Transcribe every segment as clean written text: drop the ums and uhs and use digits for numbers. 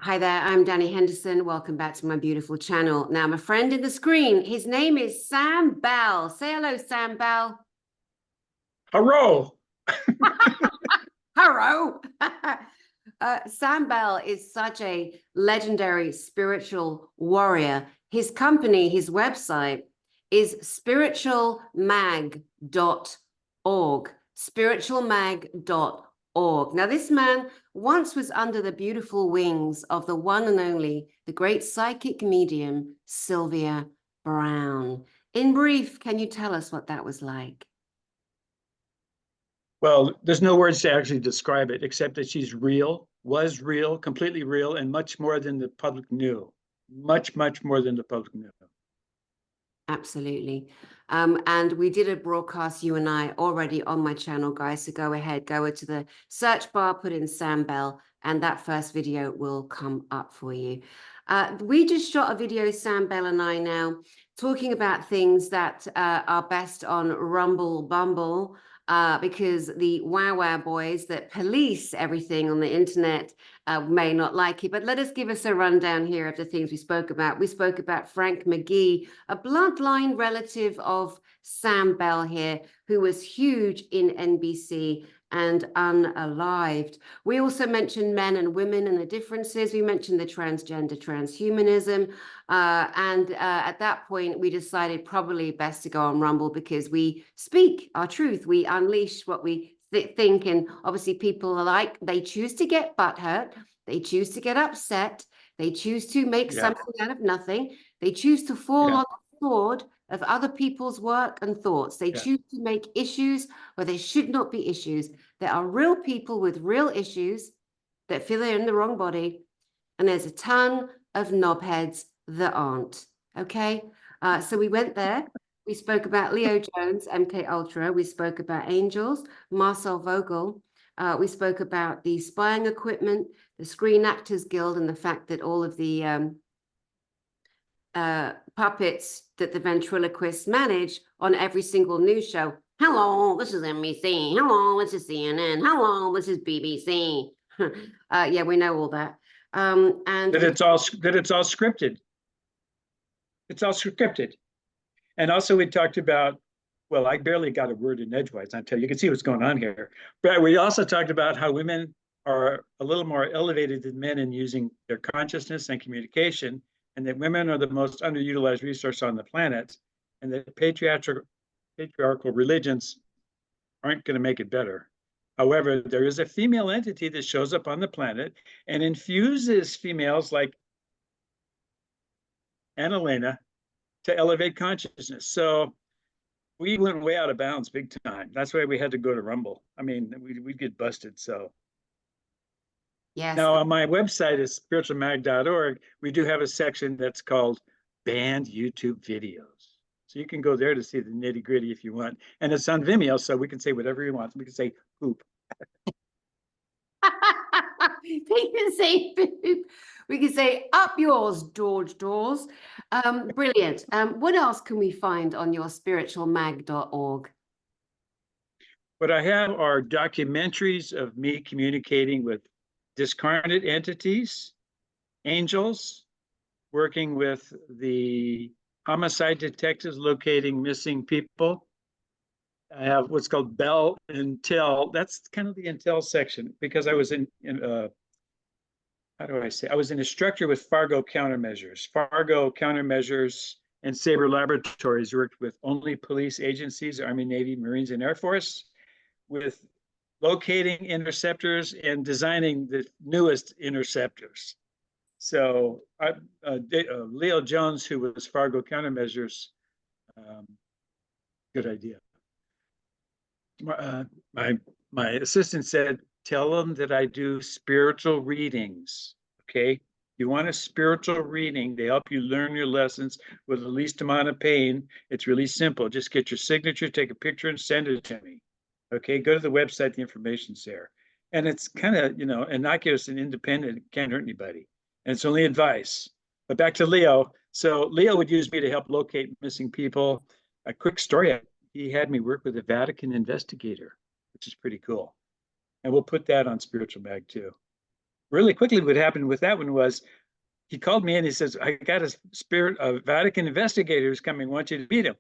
Hi there, I'm Dani Henderson. Welcome back to my beautiful channel. Now, my friend in the screen, his name is Sam Bell. Say hello, Sam Bell. Hello. Hello. Sam Bell is such a legendary spiritual warrior. His company, his website is spiritualmag.org. Spiritualmag.org. Now, this man once was under the beautiful wings of the one and only, the great psychic medium, Sylvia Brown. In brief, can you tell us what that was like? Well, there's no words to actually describe it except that she's real, was real, completely real, and much more than the public knew. Much, much more than the public knew. Absolutely. And we did a broadcast, you and I, already on my channel, guys. So go ahead, go to the search bar, put in Sam Bell, and that first video will come up for you. We just shot a video, Sam Bell and I now, talking about things that are best on Rumble Bumble, because the wow boys that police everything on the internet may not like it. But let us give us a rundown here of the things we spoke about. We spoke about Frank McGee, a bloodline relative of Sam Bell here, who was huge in NBC and unalived. We also mentioned men and women and the differences. We mentioned the transgender transhumanism. At that point, we decided probably best to go on Rumble because we speak our truth. We unleash what we think. And obviously people are like, they choose to get butthurt. They choose to get upset. They choose to make something out of nothing. They choose to fall on the sword of other people's work and thoughts. They choose to make issues where there should not be issues. There are real people with real issues that feel they're in the wrong body. And there's a ton of knobheads that aren't. Okay. So we went there. We spoke about Leo Jones, MK Ultra. We spoke about angels, Marcel Vogel. We spoke about the spying equipment, the Screen Actors Guild, and the fact that all of the puppets that the ventriloquists manage on every single news show. Hello, this is NBC. Hello, this is CNN. Hello, this is BBC. Yeah, we know all that. And that it's all scripted. It's all scripted. And also we talked about, well, I barely got a word in edgewise. I tell you, you can see what's going on here. But we also talked about how women are a little more elevated than men in using their consciousness and communication, and that women are the most underutilized resource on the planet, and that patriarchal religions aren't going to make it better. However, there is a female entity that shows up on the planet and infuses females like Annalena to elevate consciousness. So we went way out of bounds big time. That's why we had to go to Rumble. I mean, we'd get busted. So yes. Now on my website is spiritualmag.org. We do have a section that's called banned YouTube videos. So you can go there to see the nitty gritty if you want. And it's on Vimeo, so we can say whatever you want. We can say poop. We can say poop. We can say up yours, George Dawes. Brilliant. What else can we find on your spiritualmag.org? What I have are documentaries of me communicating with discarnate entities, angels, working with the homicide detectives locating missing people. I have what's called Bell Intel. That's kind of the Intel section because I was how do I say? I was an instructor with Fargo Countermeasures. Fargo Countermeasures and Sabre Laboratories worked with only police agencies, Army, Navy, Marines, and Air Force, with locating interceptors and designing the newest interceptors. So Leo Jones, who was Fargo Countermeasures, good idea. My assistant said, tell them that I do spiritual readings, okay? You want a spiritual reading, they help you learn your lessons with the least amount of pain. It's really simple. Just get your signature, take a picture, and send it to me. Okay, go to the website, the information's there. And it's kind of, innocuous and independent, it can't hurt anybody. And it's only advice. But back to Leo. So Leo would use me to help locate missing people. A quick story, he had me work with a Vatican investigator, which is pretty cool. And we'll put that on Spiritual Mag too. really quickly, what happened with that one was he called me and he says, I got a Vatican investigator who's coming. I want you to meet him.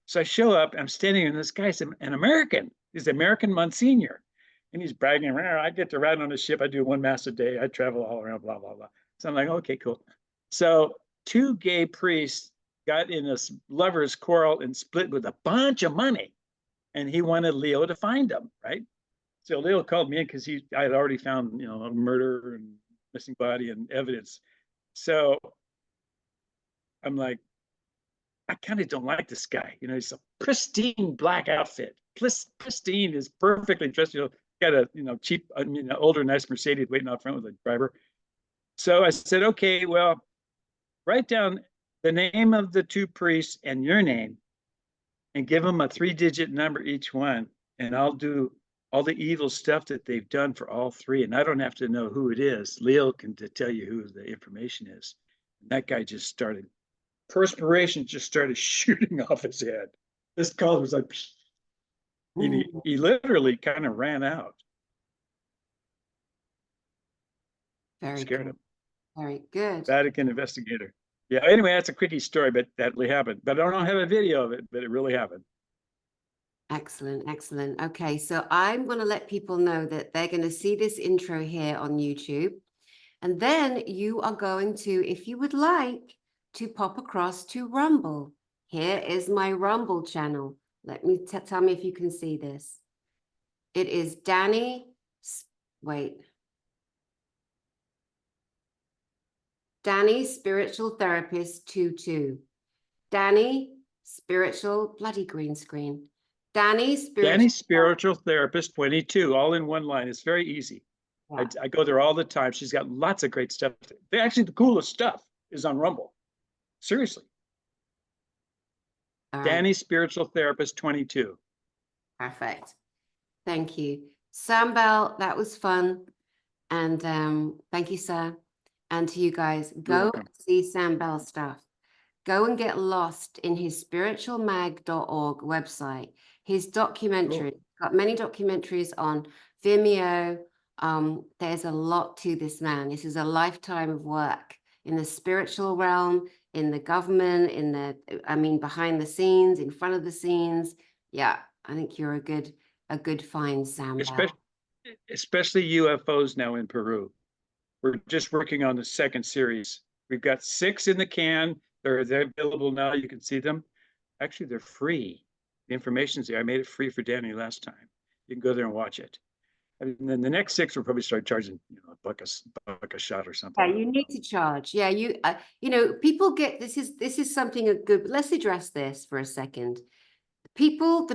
So I show up, I'm standing, and this guy's an American. He's American Monsignor. And he's bragging around. I get to ride on a ship. I do 1 mass a day. I travel all around, blah, blah, blah. So I'm like, okay, cool. So 2 gay priests got in a lover's quarrel and split with a bunch of money. And he wanted Leo to find them, right? So Leo called me in because I had already found, a murder and missing body and evidence. So I'm like, I kind of don't like this guy. He's a pristine black outfit. Pristine is perfectly dressed. Got a cheap, older, nice Mercedes waiting out front with a driver. So I said, okay, well, write down the name of the 2 priests and your name, and give them a 3-digit number each one, and I'll do all the evil stuff that they've done for all 3, and I don't have to know who it is. Leo can tell you who the information is. And that guy just started. Perspiration just started shooting off his head. This color was like, he literally kind of ran out. Very scared good. him. Very good. Vatican investigator. Yeah. Anyway, that's a quickie story, but that really happened. But I don't have a video of it, but it really happened. Excellent, excellent. Okay, so I'm going to let people know that they're going to see this intro here on YouTube. And then you are going to, if you would like, to pop across to Rumble. Here is my Rumble channel. Let me tell me if you can see this. It is Dani, Dani Spiritual Therapist 22. Dani Spiritual, bloody green screen. Dani Spiritual Therapist 22, all in one line. It's very easy. Yeah. I go there all the time. She's got lots of great stuff. Actually, the coolest stuff is on Rumble. Seriously. Right. Dani Spiritual Therapist 22. Perfect. Thank you. Sam Bell, that was fun. And thank you, sir. And to you guys, go see Sam Bell's stuff. Go and get lost in his spiritualmag.org website. His documentary, got many documentaries on Vimeo. There's a lot to this man. This is a lifetime of work in the spiritual realm, in the government, behind the scenes, in front of the scenes. Yeah, I think you're a good find, Sam Bell. Especially UFOs now in Peru. We're just working on the 2nd series. We've got 6 in the can. They're available now. You can see them. Actually, they're free. The information's there. I made it free for Dani last time. You can go there and watch it. And then the next 6 will probably start charging, a buck a shot or something. Yeah, you need to charge. Yeah, people get this is something good. But let's address this for a second. The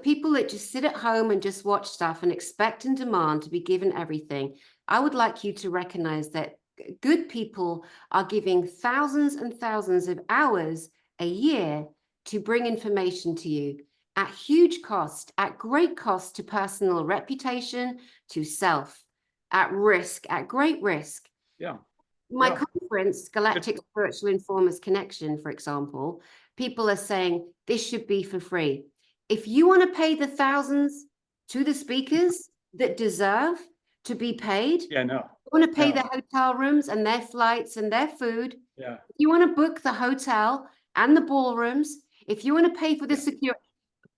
people that just sit at home and just watch stuff and expect and demand to be given everything. I would like you to recognize that good people are giving thousands and thousands of hours a year to bring information to you at huge cost, at great cost to personal reputation, to self, at great risk. Yeah. My conference, Galactic Spiritual Informers Connection, for example, people are saying this should be for free. If you want to pay the thousands to the speakers that deserve to be paid, you want to pay their hotel rooms and their flights and their food. Yeah. You want to book the hotel and the ballrooms. If you want to pay for the security,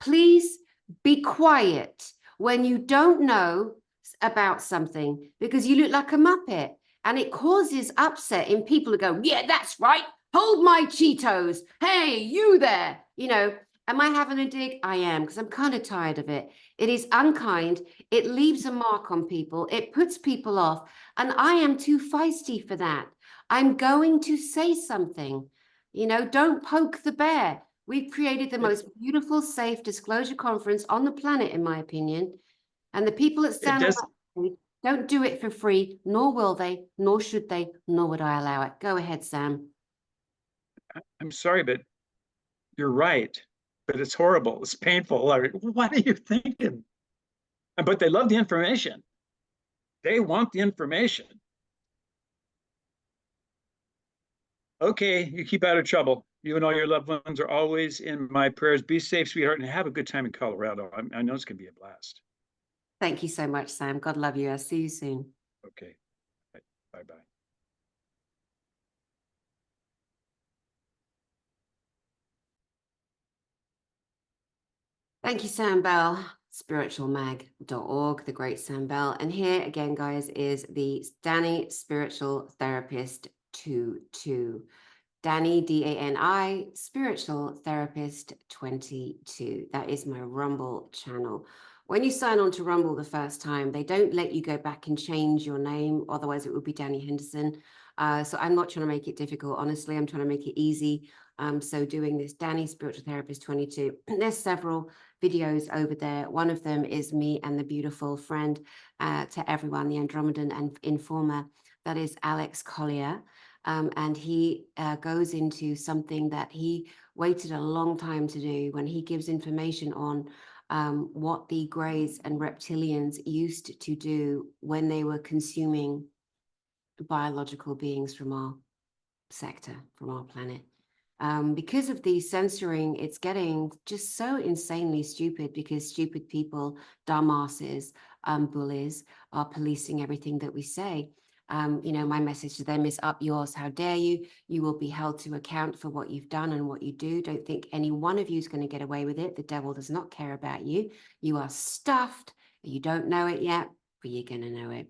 please be quiet when you don't know about something, because you look like a Muppet and it causes upset in people who go, yeah, that's right. Hold my Cheetos. Hey, you there, Am I having a dig? I am, because I'm kind of tired of it. It is unkind. It leaves a mark on people. It puts people off. And I am too feisty for that. I'm going to say something. Don't poke the bear. We've created the most beautiful, safe disclosure conference on the planet, in my opinion. And the people that stand on that stage don't do it for free, nor will they, nor should they, nor would I allow it. Go ahead, Sam. I'm sorry, but you're right. But it's horrible. It's painful. What are you thinking? But they love the information. They want the information. Okay, you keep out of trouble. You and all your loved ones are always in my prayers. Be safe, sweetheart, and have a good time in Colorado. I know it's going to be a blast. Thank you so much, Sam. God love you. I'll see you soon. Okay. Bye. Bye-bye. Thank you, Sam Bell, spiritualmag.org, the great Sam Bell. And here again, guys, is the Dani Spiritual Therapist 22. Dani, D-A-N-I, Spiritual Therapist 22. That is my Rumble channel. When you sign on to Rumble the first time, they don't let you go back and change your name. Otherwise, it would be Dani Henderson. So I'm not trying to make it difficult. Honestly, I'm trying to make it easy. So doing this Dani Spiritual Therapist 22. There's several videos over there. One of them is me and the beautiful friend to everyone, the Andromedan and informer. That is Alex Collier. And he goes into something that he waited a long time to do when he gives information on what the Greys and reptilians used to do when they were consuming biological beings from our sector, from our planet. Because of the censoring, it's getting just so insanely stupid because stupid people, dumbasses, bullies are policing everything that we say. You know, my message to them is up yours. How dare you? You will be held to account for what you've done and what you do. Don't think any one of you is going to get away with it. The devil does not care about you. You are stuffed. You don't know it yet, but you're going to know it.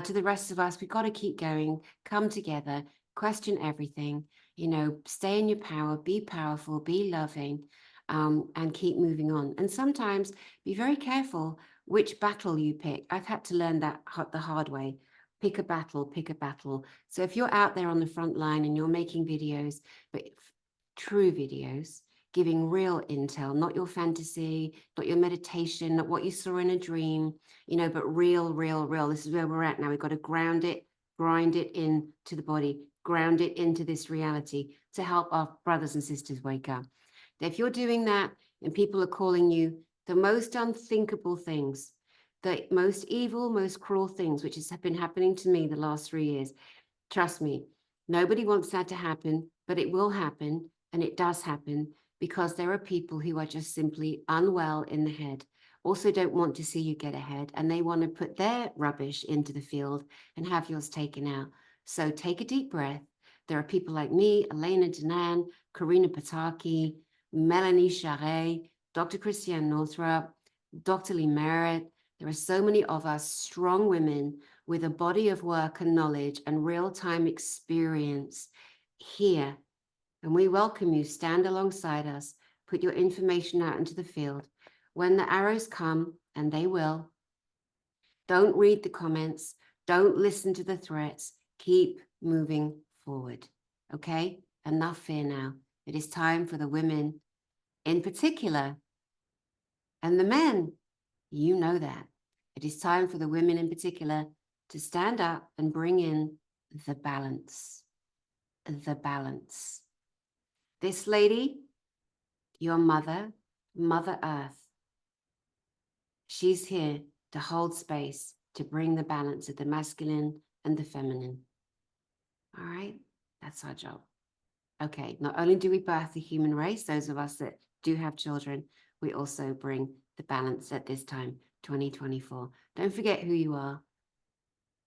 To the rest of us, we've got to keep going, come together, question everything, you know, stay in your power, be powerful, be loving, and keep moving on. And sometimes be very careful which battle you pick. I've had to learn that the hard way. Pick a battle, pick a battle. So if you're out there on the front line and you're making videos, but true videos, giving real intel, not your fantasy, not your meditation, not what you saw in a dream, you know, but real. This is where we're at now. We've got to ground it, grind it into the body, ground it into this reality to help our brothers and sisters wake up. If you're doing that and people are calling you the most unthinkable things, the most evil, most cruel things, which has been happening to me the last 3 years, trust me, nobody wants that to happen, but it will happen, and it does happen because there are people who are just simply unwell in the head, also don't want to see you get ahead, and they want to put their rubbish into the field and have yours taken out. So take a deep breath. There are people like me, Elena Danan, Karina Pataki, Melanie Charret, Dr. Christiane Northrup, Dr. Lee Merritt. There are so many of us strong women with a body of work and knowledge and real-time experience here. And we welcome you. Stand alongside us. Put your information out into the field. When the arrows come, and they will, don't read the comments. Don't listen to the threats. Keep moving forward. Okay? Enough fear now. It is time for the women in particular, and the men, you know that. It is time for the women in particular to stand up and bring in the balance. The balance. This lady, your mother, Mother Earth, she's here to hold space, to bring the balance of the masculine and the feminine. All right? That's our job. Okay, not only do we birth the human race, those of us that do have children, we also bring the balance at this time, 2024. Don't forget who you are.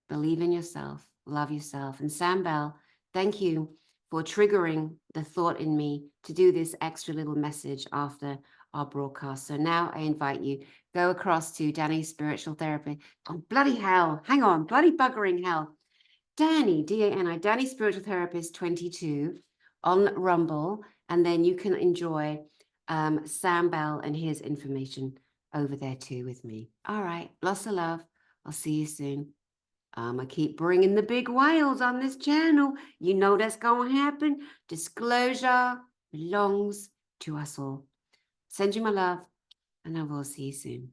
Believe in yourself, love yourself. And Sam Bell, thank you for triggering the thought in me to do this extra little message after our broadcast. So now I invite you, go across to Dani's Spiritual Therapy. Oh, bloody hell. Hang on, bloody buggering hell. Dani, D-A-N-I, Dani Spiritual Therapist 22 on Rumble. And then you can enjoy Sam Bell and his information over there too with me. All right, lots of love. I'll see you soon. I keep bringing the big whales on this channel. You know that's going to happen. Disclosure belongs to us all. Send you my love, and I will see you soon.